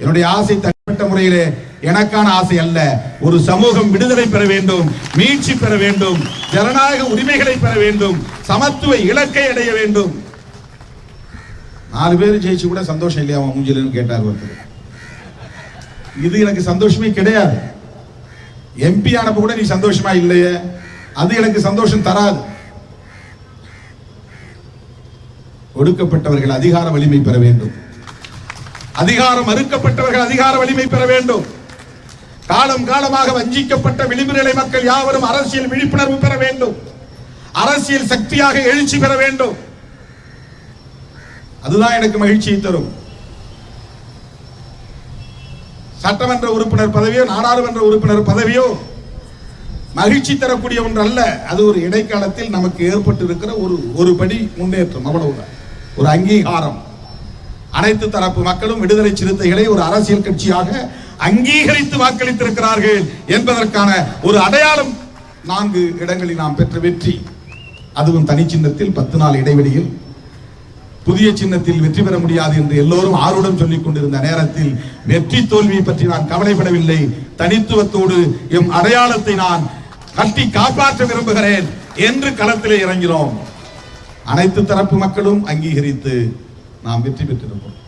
என்னுடைய ஆசை தனிப்பட்ட முறையிலே எனக்கான ஆசை அல்ல. ஒரு சமூகம் விடுதலை பெற வேண்டும், மீட்சி பெற வேண்டும், ஜனநாயக உரிமைகளை பெற வேண்டும், சமத்துவ இலக்கை அடைய வேண்டும். 4 பேர் ஜெயிச்சு கூட சந்தோஷம் இல்லையா அவன் மூஞ்சிலன்னு கேட்டார் ஒருத்தர். இது எனக்கு சந்தோஷமே கிடையாது. எம்பி ஆனப்ப கூட நீ சந்தோஷமா இல்லையே, அது எனக்கு சந்தோஷம் தராது. ஒடுக்கப்பட்டவர்கள் அதிகார வலிமை பெற வேண்டும், அதிகாரம் மறுக்கப்பட்டவர்கள் அதிகார வலிமை பெற வேண்டும். காலம் காலமாக வஞ்சிக்கப்பட்ட விளிம்பு நிலை மக்கள் யாவரும் அரசியல் விழிப்புணர்வு பெற வேண்டும், அரசியல் சக்தியாக எழுச்சி பெற வேண்டும். அதுதான் எனக்கு மகிழ்ச்சியை தரும். சட்டமன்ற உறுப்பினர் பதவியோ நாடாளுமன்ற உறுப்பினர் பதவியோ மகிழ்ச்சி தரக்கூடிய ஒன்று அல்ல. அது ஒரு இடைக்காலத்தில் நமக்கு ஏற்பட்டு இருக்கிற ஒரு படி முன்னேற்றம், அவ்வளவுதான். ஒரு அங்கீகாரம். அனைத்து தரப்பு மக்களும் விடுதலை சிறுத்தைகளை ஒரு அரசியல் கட்சியாக அங்கீகரித்து வாக்களித்திருக்கிறார்கள் என்பதற்கான ஒரு அடையாளம் 4 இடங்களில் நாம் பெற்ற வெற்றி. அதுவும் தனி சின்னத்தில் 10 நாள் இடைவெளியில். புதிய சின்னத்தில் வெற்றி பெற முடியாது என்று எல்லோரும் ஆர்வம் சொல்லிக் கொண்டிருந்த நேரத்தில் வெற்றி தோல்வியை பற்றி நான் கவலைப்படவில்லை. தனித்துவத்தோடு எம் அடையாளத்தை நான் கட்டி காப்பாற்ற விரும்புகிறேன் என்று களத்திலே இறங்கினோம். அனைத்து தரப்பு மக்களும் அங்கீகரித்து நாம் வெற்றி பெற்றிருப்போம்.